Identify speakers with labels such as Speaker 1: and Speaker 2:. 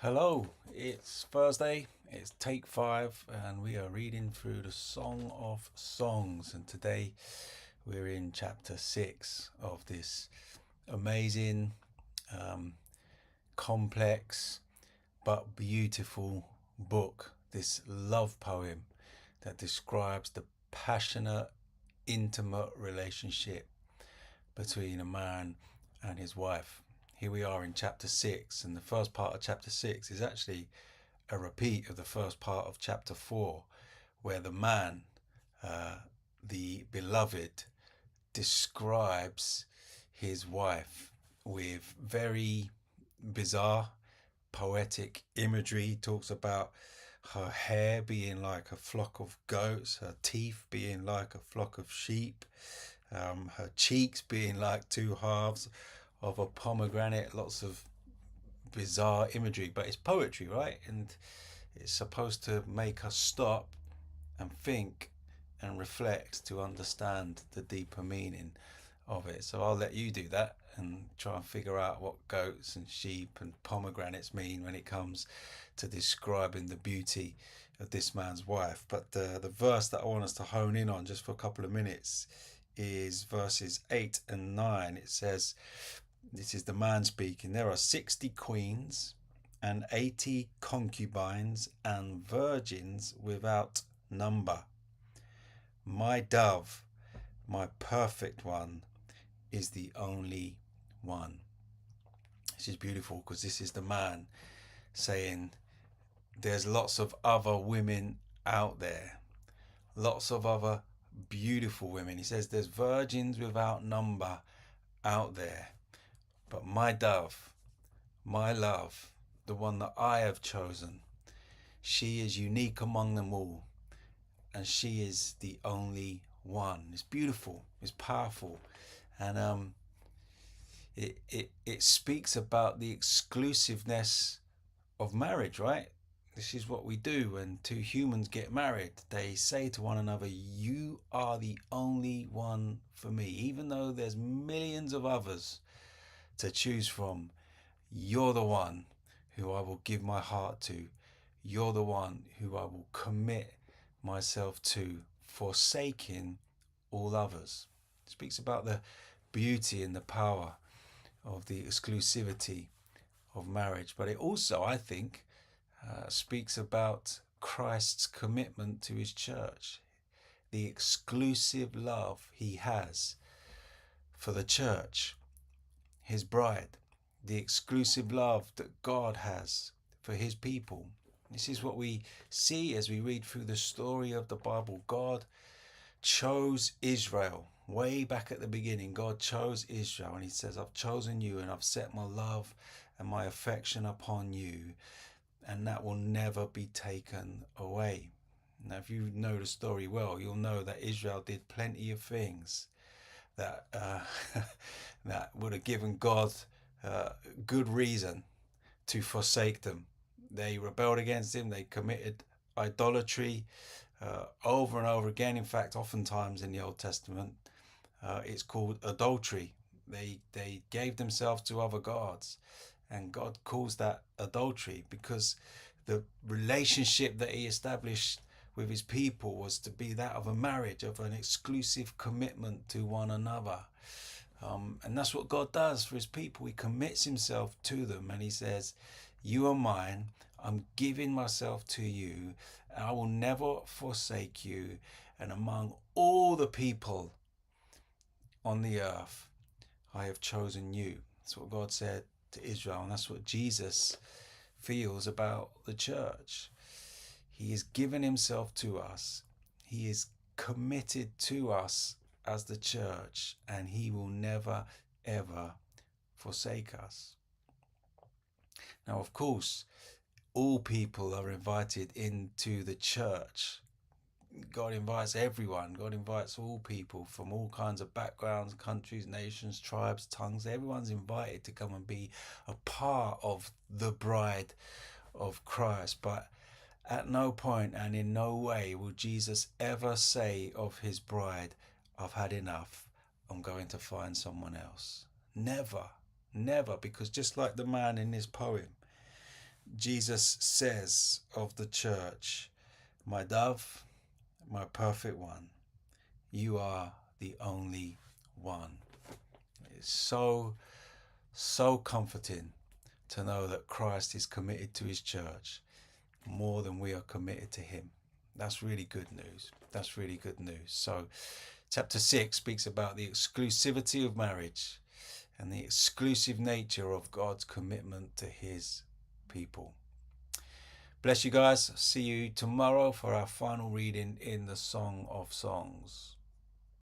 Speaker 1: Hello, it's Thursday, it's take 5, and we are reading through the Song of Songs. And today we're in chapter 6 of this amazing, um, complex, but beautiful book, this love poem that describes the passionate, intimate relationship between a man and his wife. Here we are in chapter 6, and the first part of chapter 6 is actually a repeat of the first part of chapter 4, where the man, uh, the beloved, describes his wife with very bizarre, poetic imagery. He talks about her hair being like a flock of goats, her teeth being like a flock of sheep, her cheeks being like two halves of a pomegranate. Lots of bizarre imagery, but it's poetry, right? And it's supposed to make us stop and think and reflect to understand the deeper meaning of it. So I'll let you do that and try and figure out what goats and sheep and pomegranates mean when it comes to describing the beauty of this man's wife. But the verse that I want us to hone in on just for a couple of minutes is verses 8 and 9. It says, this is the man speaking, there are 60 queens and 80 concubines and virgins without number. My dove, my perfect one, is the only one. This is beautiful because this is the man saying there's lots of other women out there, lots of other beautiful women. He says there's virgins without number out there, but my dove, my love, the one that I have chosen, she is unique among them all, and she is the only one. It's beautiful, it's powerful, and it speaks about the exclusiveness of marriage, right? This is what we do when two humans get married. They say to one another, you are the only one for me. Even though there's millions of others to choose from, you're the one who I will give my heart to. You're the one who I will commit myself to, forsaking all others. It speaks about the beauty and the power of the exclusivity of marriage. But it also, I think, speaks about Christ's commitment to his church, the exclusive love he has for the church, his bride, the exclusive love that God has for his people. This is what we see as we read through the story of the Bible. God chose Israel way back at the beginning. God chose Israel, and he says, I've chosen you and I've set my love and my affection upon you, and that will never be taken away. Now, if you know the story well, you'll know that Israel did plenty of things that that would have given God good reason to forsake them. They rebelled against him. They committed idolatry over and over again. In fact, oftentimes in the Old Testament, it's called adultery. They gave themselves to other gods, and God calls that adultery because the relationship that he established with his people was to be that of a marriage, of an exclusive commitment to one another. And that's what God does for his people. He commits himself to them and he says, you are mine. I'm giving myself to you. And I will never forsake you. And among all the people on the earth, I have chosen you. That's what God said to Israel. And that's what Jesus feels about the church. He has given himself to us. He is committed to us as the church, and he will never, ever forsake us. Now, of course, all people are invited into the church. God invites everyone. God invites all people from all kinds of backgrounds, countries, nations, tribes, tongues. Everyone's invited to come and be a part of the bride of Christ. But at no point and in no way will Jesus ever say of his bride, I've had enough. I'm going to find someone else. Never, never, because just like the man in this poem, Jesus says of the church, "My dove, my perfect one, you are the only one." It's so comforting to know that Christ is committed to his church more than we are committed to him. That's really good news. That's really good news. So chapter 6 speaks about the exclusivity of marriage and the exclusive nature of God's commitment to his people. Bless you guys. See you tomorrow for our final reading in the Song of Songs.